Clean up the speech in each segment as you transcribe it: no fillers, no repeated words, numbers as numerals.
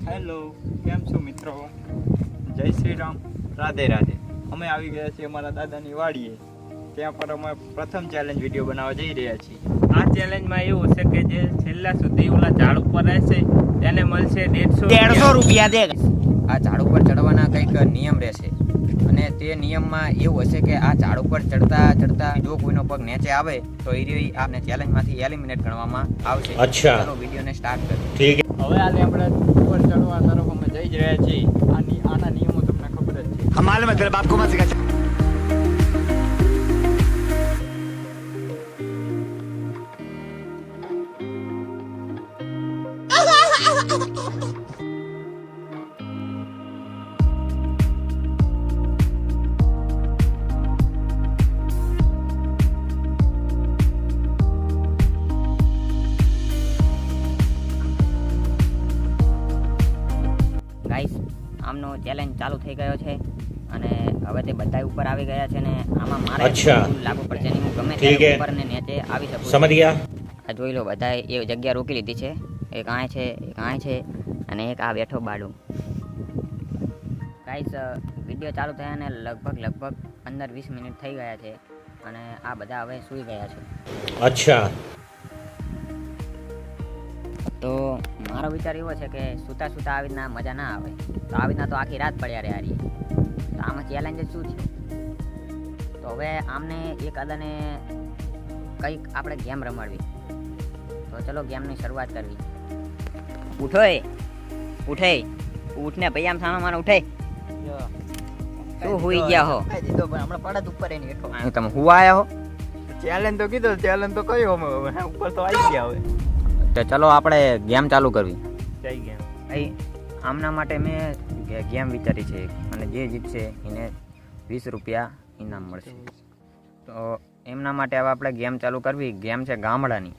Hello, કેમ છો મિત્રો? જય શ્રી રામ, રાધે રાધે. અમે આવી ગયા છીએ અમારા દાદાની વાડીએ. ત્યાં પર અમે પ્રથમ ચેલેન્જ વિડીયો બનાવવા જઈ રહ્યા છીએ. આ ચેલેન્જમાં એવું છે કે જે છેલ્લા સુધી ઓલા ઝાડ ઉપર રહેશે તેને મળશે 150 રૂપિયા દે. આ ઝાડ ઉપર ચડવાના કંઈક નિયમ રહેશે અને તે નિયમમાં એવું હશે કે આ ઝાડ ઉપર ચડતા જો કોઈનો પગ નીચે આવે તો એ આપને ચેલેન્જમાંથી એલિમિનેટ ગણવામાં આવશે. અચ્છા, ચાલો વિડીયોને સ્ટાર્ટ કરીએ. ઠીક. હવે આજે આપણે ઉપર ચડવા તરફ અમે જઈ જ રહ્યા છીએ. આના નિયમો તમને ખબર જ છે. हमारे में तेरे बाप को मत सिखा. ગાઈસ, આમનો ચેલેન્જ ચાલુ થઈ ગયો છે અને હવે તે બધા ઉપર આવી ગયા છે ને આમાં મારે અચ્છા. લાગુ પડશે નહીં. હું ગમે ઠીક ત્યારે હે. ઉપર ને નીચે આવી શકું છું. સમझ गया. આ જોઈ લો, બધાએ એ જગ્યા રોકી લીધી છે. એક આય છે, એક આય છે અને એક આ બેઠો બાડું. ગાઈસ, વિડીયો ચાલુ થયા ને લગભગ 15-20 મિનિટ થઈ ગયા છે અને આ બધા હવે સૂઈ ગયા છે. अच्छा. તો મારો વિચાર એવો છે કે સૂતા આવી રીતના મજા ના આવે. તો આવી રીતના તો આખી રાત પડ્યા રહ્યા રહીએ. તો આમાં ચેલેન્જ જ શું છે? તો હવે આમને એક આદાને કંઈક આપણે ગેમ રમાડવી. તો ચલો ગેમની શરૂઆત કરવી. ઉઠને ભાઈ, આમ સામે મારે ઉઠે. શું હુઈ ગયા હો? દીધો પણ હમણાં પડત ઉપર એની હેઠો. તમે હુવા આયા હો? ચેલેન્જ તો કીધો, ચેલેન્જ તો કયો અમે ઉપર તો આવી ગયા હવે. તો ચલો આપણે ગેમ ચાલુ કરવી. થઈ ગયા. અહીં આમના માટે મેં ગેમ વિચારી છે અને જે જીતશે એને 20 રૂપિયા ઇનામ મળશે. તો એમના માટે હવે આપણે ગેમ ચાલુ કરવી. ગેમ છે ગામડાની,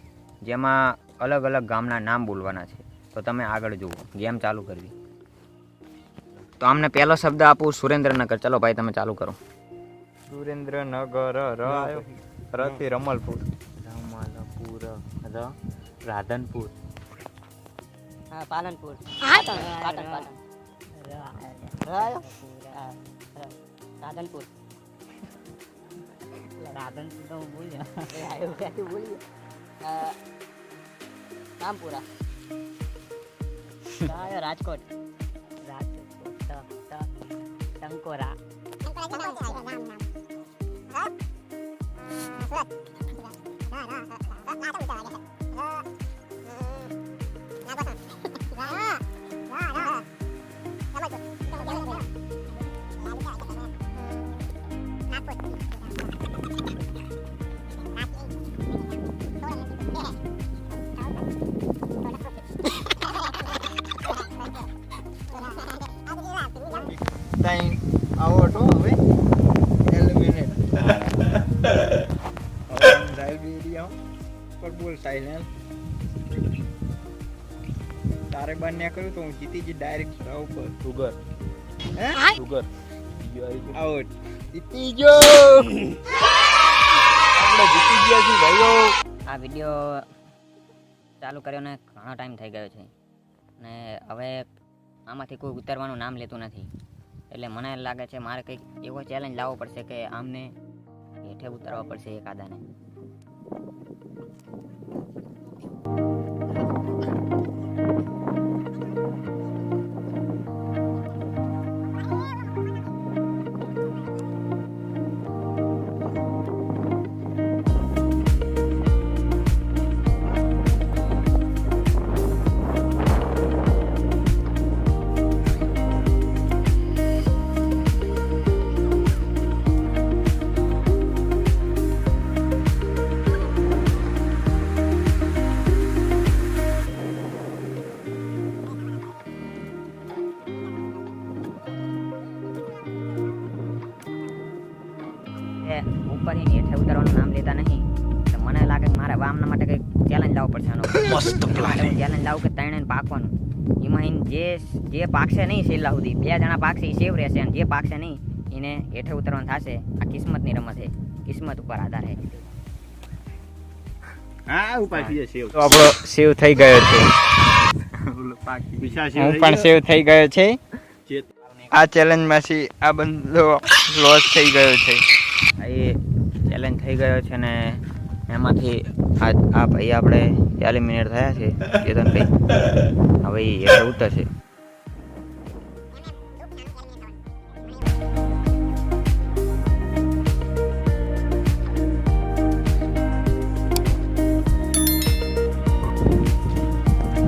જેમાં અલગ અલગ ગામના નામ બોલવાના છે. તો તમે આગળ જુઓ, ગેમ ચાલુ કરવી. તો આમને પહેલો શબ્દ આપું, સુરેન્દ્રનગર. ચલો ભાઈ, તમે ચાલુ કરો. સુરેન્દ્રનગર, રથી રમલપુર. રમાલપુર, રાધનપુર, પાલનપુર, રાધનપુર, રાધનપુર તો હું બોલ્યો. રામપુરા, રાજકોટ, ટંકોરા, આવો તો હવે એલિમિનેટ. એરિયા પર બોલ સાયલેન્ટ. તારે બંને કર્યું તો હું જીતી જ ડાયરેક્ટ ઉપર. સુગર, હે સુગર. આઉટ. જીતી ગયો. આપણે જીતી ગયા છીએ ભાઈઓ. આ વિડીયો ચાલુ કર્યો ને ઘણો ટાઈમ થઈ ગયો છે ને હવે આમાંથી કોઈ ઉતારવાનું નામ લેતું નથી. એટલે મને લાગે છે મારે કંઈક એવો ચેલેન્જ લાવવો પડશે કે આમને હેઠે ઉતારવા પડશે એક આદાને. ઉપરથી હેઠે ઉતારવાનું નામ લેતા નહીં. તો મને લાગે કે મારે આમના માટે કંઈક ચેલેન્જ લાવવો પડશે. આનો ચેલેન્જ લાવું કે ત્રણે પાકવાનું. એમાં જે પાકશે નહીં છેલ્લા સુધી, 2 જણા પાકશે એ સેવ રહેશે અને જે પાકશે નહીં એને હેઠે ઉતરવાનું થશે. આ કિસ્મતની રમત છે, કિસ્મત ઉપર આધાર છે. હા ઉપાય સેવ તો આપણો સેવ થઈ ગયો છે. હું પણ સેવ થઈ ગયો છે. આ ચેલેન્જમાંથી આ બંધો લોસ થઈ ગયો છે. આ એ ચેલેન્જ થઈ ગયો છે ને એમાંથી આ ભાઈ આપણે 40 મિનિટ થયા છે કેતનભાઈ. હવે એ એટલે ઉતરશે.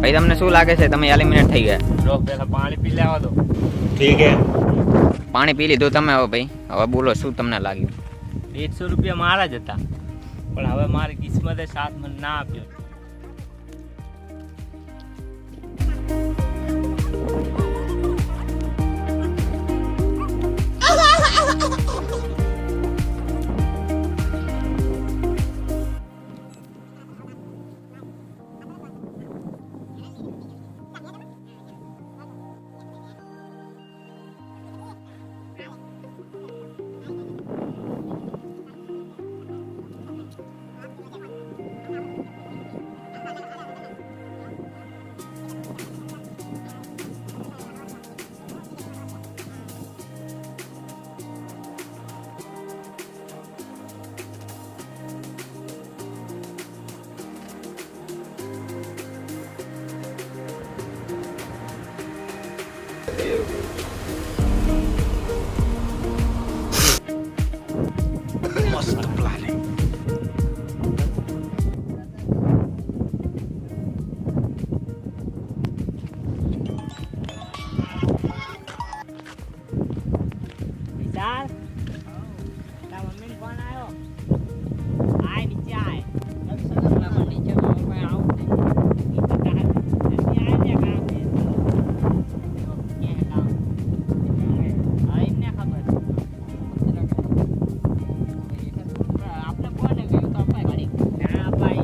ભાઈ તમને શું લાગે છે તમે 40 મિનિટ થઈ ગયા? જો પેલા પાણી પી લેવા દો. પાણી પી લીધું તમે? હવે ભાઈ હવે બોલો શું તમને લાગ્યું? 150 રૂપિયા મારા જ હતા, પણ હવે મારી કિસ્મતે સાથ મને ના આપ્યો. વિશાલ, તારા મમ્મીનો ફોન આવ્યો. આય નીચે આય. નીચે કોઈ આવું નહીં. આય ને કામ છે. ક્યાં કામ? હા એમને ખબર. આપણે કોને કહ્યું તો અપાય ઘડી. ના અપાય.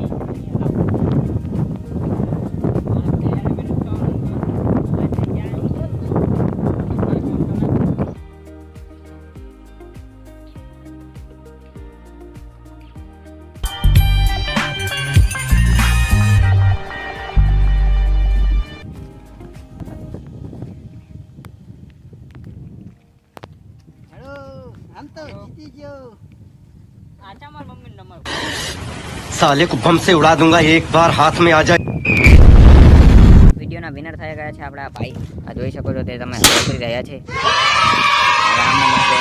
आचा मार मम्मी नंबर साले को बम से उड़ा दूंगा एक बार हाथ में आ जाए. વિડીયોના વિનર થઈ ગયા છે આપણા ભાઈ. આ જોઈ શકો છો તે તમે કરી રહ્યા છે. હવે આમના માટે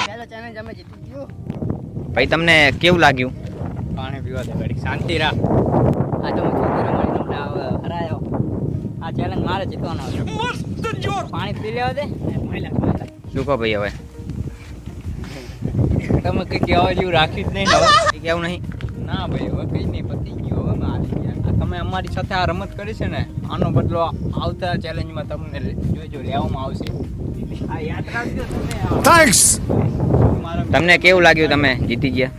પહેલો ચેલેન્જ અમે જીતી ગયો. ભાઈ તમને કેવું લાગ્યું? પાણી પીવા દે ઘડી, શાંતિ રાખ. આ તો છોકરો મળી તમને હરાયો. આ ચેલેન્જ મારે જીતવાનો છે. પાણી પી લેવા દે. શું કહો ભાઈ? હવે તમે કઈ કહેવા જેવું રાખ્યું જ નહીં ને હવે? એ કેવું નહીં? ના ભાઈ, હવે કઈ નહીં, પતી ગયું. હવે અમે હારી ગયા. આ તમે અમારી સાથે આ રમત કરી છે ને, આનો બદલો આવતા ચેલેન્જમાં તમને જોઈજો લેવામાં આવશે. આ યાદ રાખજો તમે. थैंक्स. તમને કેવું લાગ્યું? તમે જીતી ગયા?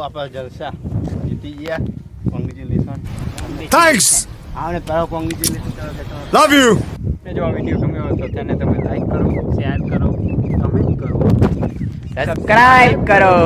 આપણા જલસા જીતી ગયા. કોંગ્રેચ્યુલેશન. Thanks. આવને તારો કોંગ્રેચ્યુલેશન. Love you. જો આ વિડીયો ગમ્યો હોય તો તેને તમે લાઈક કરો, શેર કરો. કમેન્ટ કરો. સબસ્ક્રાઇબ કરો.